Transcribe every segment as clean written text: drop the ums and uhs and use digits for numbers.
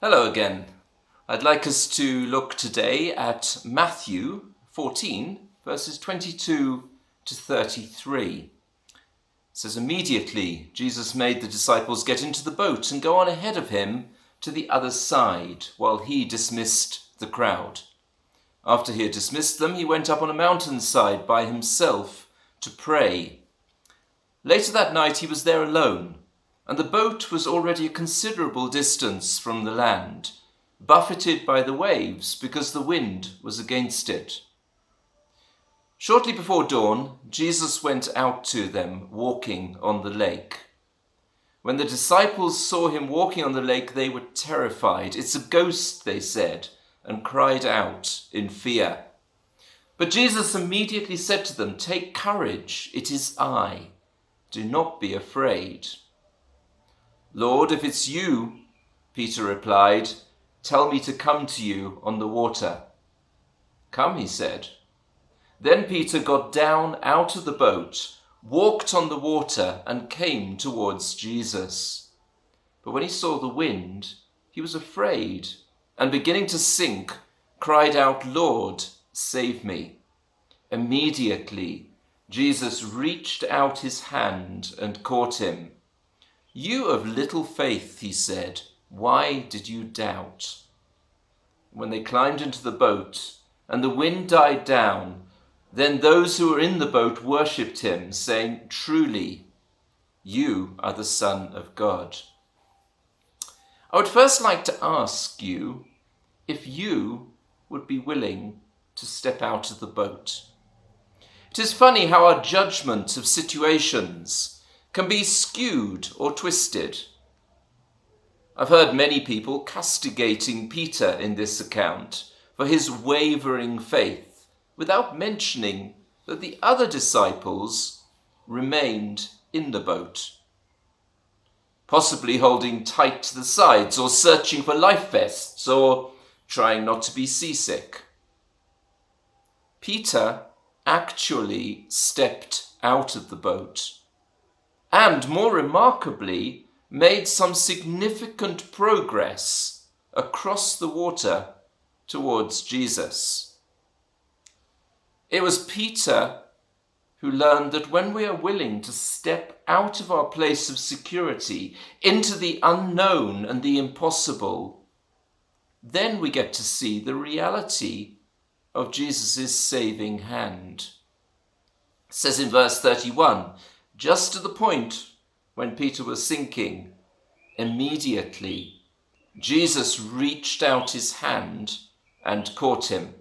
Hello again. I'd like us to look today at Matthew 14, verses 22 to 33. It says, "Immediately Jesus made the disciples get into the boat and go on ahead of him to the other side, while he dismissed the crowd. After he had dismissed them, he went up on a mountainside by himself to pray. Later that night he was there alone, and the boat was already a considerable distance from the land, buffeted by the waves because the wind was against it. Shortly before dawn, Jesus went out to them, walking on the lake. When the disciples saw him walking on the lake, they were terrified. 'It's a ghost,' they said, and cried out in fear. But Jesus immediately said to them, 'Take courage, it is I. Do not be afraid.' 'Lord, if it's you,' Peter replied, 'tell me to come to you on the water.' 'Come,' he said. Then Peter got down out of the boat, walked on the water, and came towards Jesus. But when he saw the wind, he was afraid, and beginning to sink, cried out, 'Lord, save me.' Immediately, Jesus reached out his hand and caught him. 'You of little faith,' he said, 'why did you doubt?' When they climbed into the boat and the wind died down, then those who were in the boat worshipped him, saying, 'Truly, you are the Son of God.' I would first like to ask you if you would be willing to step out of the boat. It is funny how our judgment of situations can be skewed or twisted. I've heard many people castigating Peter in this account for his wavering faith, without mentioning that the other disciples remained in the boat, possibly holding tight to the sides or searching for life vests or trying not to be seasick. Peter actually stepped out of the boat and, more remarkably, made some significant progress across the water towards Jesus. It was Peter who learned that when we are willing to step out of our place of security into the unknown and the impossible, then we get to see the reality of Jesus' saving hand. It says in verse 31, just to the point when Peter was sinking, immediately Jesus reached out his hand and caught him.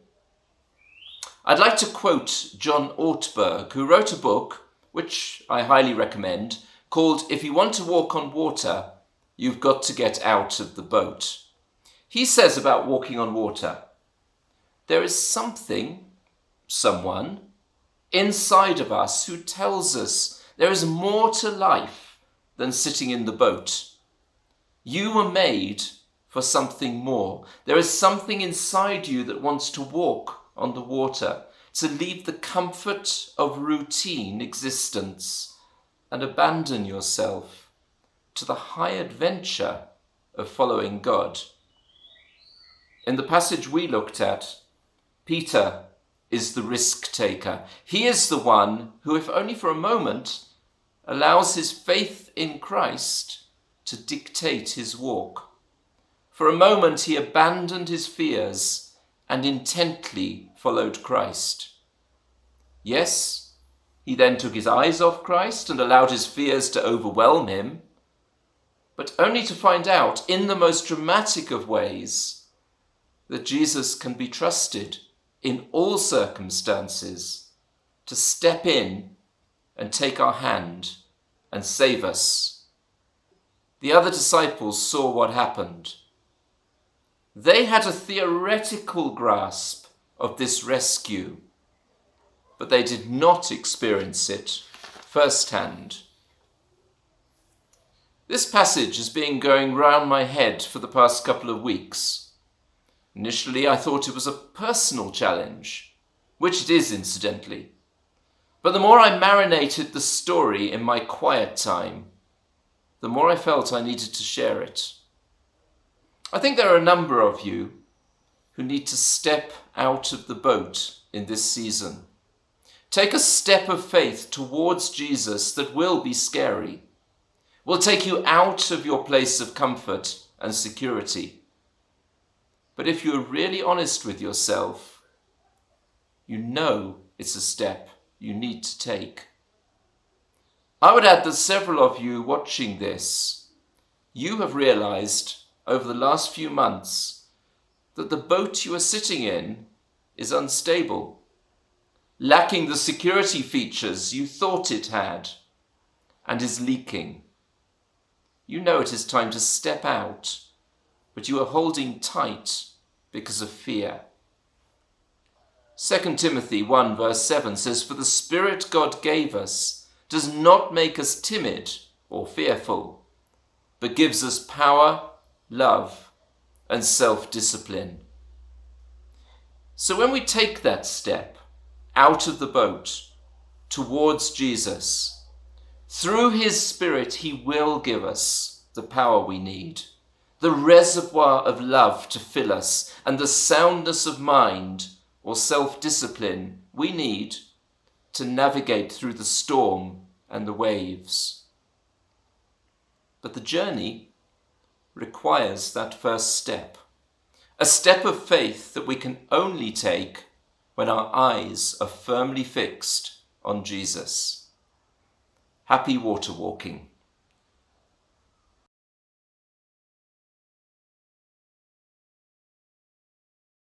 I'd like to quote John Ortberg, who wrote a book, which I highly recommend, called "If You Want to Walk on Water, You've Got to Get Out of the Boat." He says about walking on water, there is someone inside of us who tells us there is more to life than sitting in the boat. You were made for something more. There is something inside you that wants to walk on the water, to leave the comfort of routine existence and abandon yourself to the high adventure of following God. In the passage we looked at, Peter is the risk taker. He is the one who, if only for a moment, allows his faith in Christ to dictate his walk. For a moment he abandoned his fears and intently followed Christ. Yes, he then took his eyes off Christ and allowed his fears to overwhelm him, but only to find out in the most dramatic of ways that Jesus can be trusted in all circumstances to step in and take our hand and save us. The other disciples saw what happened. They had a theoretical grasp of this rescue, but they did not experience it firsthand. This passage has been going round my head for the past couple of weeks. Initially, I thought it was a personal challenge, which it is incidentally. But the more I marinated the story in my quiet time, the more I felt I needed to share it. I think there are a number of you who need to step out of the boat in this season. Take a step of faith towards Jesus that will be scary, will take you out of your place of comfort and security. But if you're really honest with yourself, you know it's a step you need to take. I would add that several of you watching this, you have realized over the last few months that the boat you are sitting in is unstable, lacking the security features you thought it had, and is leaking. You know it is time to step out, but you are holding tight because of fear. 2 Timothy 1 verse 7 says, "For the Spirit God gave us does not make us timid or fearful, but gives us power, love, and self-discipline." So when we take that step out of the boat towards Jesus, through his Spirit, he will give us the power we need, the reservoir of love to fill us, and the soundness of mind or self-discipline we need to navigate through the storm and the waves. But the journey requires that first step, a step of faith that we can only take when our eyes are firmly fixed on Jesus. Happy water walking.